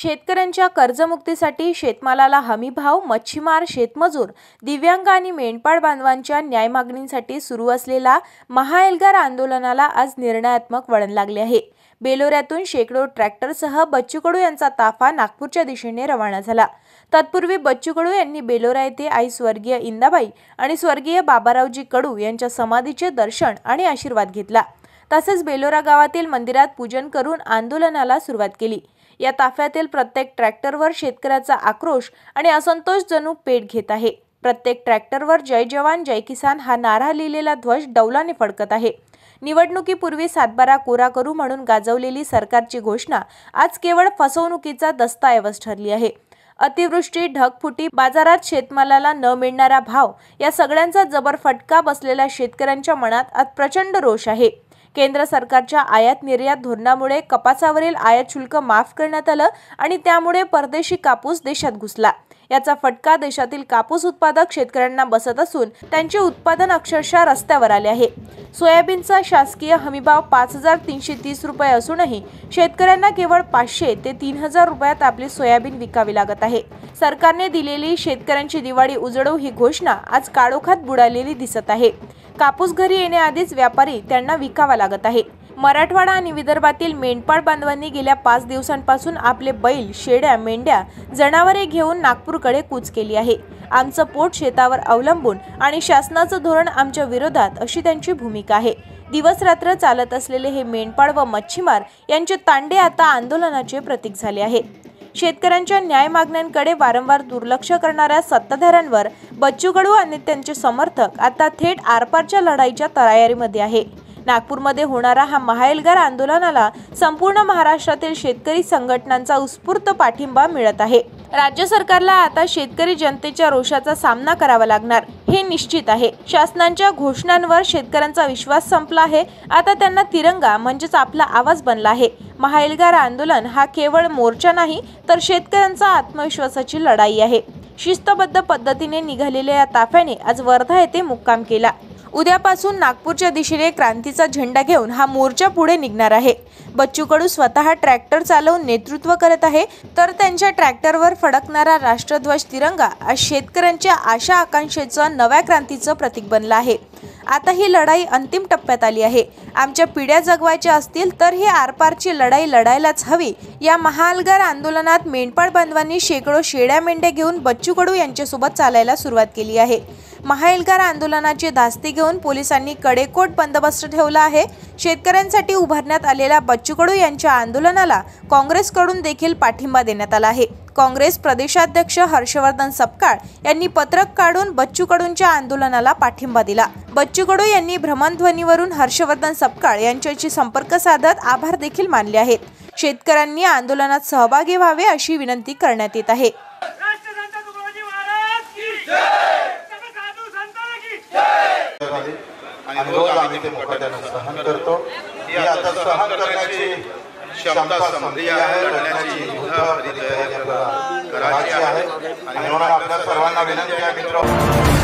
शेतकऱ्यांच्या कर्जमुक्तीसाठी शेतमालाला हमीभाव, मच्छीमार, शेतमजूर, दिव्यांग आणि मेंढपाळ बांधवांच्या न्याय मागणींसाठी सुरू असलेला महाएल्गार आंदोलनाला आज निर्णयात्मक वळण लागले आहे। बेलोऱ्यातून शेकडो ट्रॅक्टरसह बच्चू कडू यांचा ताफा नागपूरच्या दिशेने रवाना झाला। तत्पूर्वी बच्चू कडू यांनी बेलोरा येथे आई स्वर्गीय इंदाबाई आणि स्वर्गीय बाबारावजी कडू यांच्या समाधीचे दर्शन आणि आशीर्वाद घेतला। तसेच बेलोरा गावातील मंदिरात पूजन करून आंदोलनाला सुरुवात केली। या ताफ्यातील प्रत्येक ट्रॅक्टरवर शेतकऱ्याचा आक्रोश आणि असंतोष जणू पेट घेत आहे। प्रत्येक ट्रॅक्टरवर जय जवान जय किसान हा नारा लिहिलेला ध्वज डौलाने फडकत आहे। निवडणुकीपूर्वी 7/12 कोरा करू म्हणून गाजवलेली सरकारची घोषणा आज केवळ फसवणुकीचा दस्तऐवज ठरली आहे। अतिवृष्टी, ढगफुटी, बाजारात शेतमालाला न मिळणारा भाव या सगळ्यांचा जबर फटका बसलेल्या शेतकऱ्यांच्या मनात आज प्रचंड रोष आहे। केंद्र सरकारच्या आयात निर्यात धोरणामुळे कपासावरील आयात शुल्क माफ करण्यात आलं आणि त्यामुळे परदेशी कापूस देशात घुसला। याचा फटका देशातील कापूस उत्पादक शेतकऱ्यांना बसत असून त्यांचे उत्पादन अक्षरशः रस्त्यावर आले आहे। सोयाबीनचा शासकीय हमीभाव 5,330 रुपये असूनही शेतकऱ्यांना केवळ 500 ते 3,000 रुपयात आपली सोयाबीन विकावी लागत आहे। सरकारने दिलेली शेतकऱ्यांची दिवाळी उजळू ही घोषणा आज काळोखात बुडालेली दिसत आहे। कापूस घरी येण्याआधीच व्यापारी त्यांना विकावा लागत आहे। मराठवाडा आणि विदर्भातील मेंढपाळ बांधवांनी गेल्या 5 दिवसांपासून आपले बैल, शेळ्या, मेंढ्या, जनावरे घेऊन नागपूरकडे कूच केली आहे। आमचं पोट शेतावर अवलंबून आणि शासनाचं धोरण आमच्या विरोधात अशी त्यांची भूमिका आहे। दिवस रात्र चालत असलेले हे मेंढपाळ व मच्छीमार यांचे तांडे आता आंदोलनाचे प्रतीक झाले आहे। शेतकऱ्यांच्या न्याय मागण्यांकडे वारंवार दुर्लक्ष करणाऱ्या सत्ताधाऱ्यांवर बच्चू कडू आणि त्यांचे समर्थक आता थेट आरपारच्या लढाईच्या तयारीमध्ये आहे। नागपूरमध्ये होणारा हा महाएल्गार आंदोलनाला संपूर्ण महाराष्ट्रातील शेतकरी संघटनांचा उत्स्फूर्त पाठिंबा मिळत आहे। राज्य सरकारला आता शेतकरी जनतेच्या रोषाचा सामना करावा लागणार हे निश्चित आहे। शासनाच्या घोषणांवर शेतकऱ्यांचा विश्वास संपला आहे। आता त्यांना तिरंगा म्हणजेच आपला आवाज बनला आहे। महाएल्गार आंदोलन हा केवळ मोर्चा नाही तर शेतकऱ्यांचा आत्मविश्वासाची लढाई आहे। शिस्तबद्ध पद्धतीने निघालेल्या या ताफ्याने आज वर्धा येथे मुक्काम केला। उद्यापासून नागपूरच्या दिशेने क्रांतीचा झेंडा घेऊन हा मोर्चा पुढे निघणार आहे। बच्चू कडू स्वतः ट्रॅक्टर चालवून नेतृत्व करत आहे, तर त्यांच्या ट्रॅक्टरवर फडकणारा राष्ट्रध्वज तिरंगा आज शेतकऱ्यांच्या आशा आकांक्षेचं नव्या क्रांतीचं प्रतीक बनला आहे। आता ही लढाई अंतिम टप्प्यात आली आहे। आमच्या पिढ्या जगवायच्या असतील तर ही आरपारची लढाई लढायलाच हवी। या महाएल्गार आंदोलनात मेंढपाळ बांधवांनी शेकडो शेळ्या मेंढ्या घेऊन बच्चू कडू यांच्यासोबत चालायला सुरुवात केली आहे। महाएल्गार आंदोलनाची धास्ती घेऊन पोलिसांनी कडेकोट बंदोबस्त ठेवला आहे। शेतकऱ्यांसाठी उभारण्यात आलेल्या बच्चू कडू यांच्या आंदोलनाला काँग्रेसकडून देखील पाठिंबा देण्यात आला आहे। काँग्रेस प्रदेशाध्यक्ष हर्षवर्धन सपकाळ यांनी पत्रक काढून बच्चू कडूंच्या आंदोलनाला पाठिंबा दिला। बच्चू कडू यांनी भ्रमणध्वनीवरून हर्षवर्धन सपकाळ यांच्याशी संपर्क साधत आभार देखील मानले आहेत। शेतकऱ्यांनी आंदोलनात सहभागी व्हावे अशी विनंती करण्यात येत आहे। आम्ही ते मोठ्याने सहन करतो। ही आता सहन करण्याची क्षमता संपली आहे, लढण्याची युद्ध करायची आहे। आणि म्हणून आपल्या सर्वांना विनंती आहे मित्रांनो,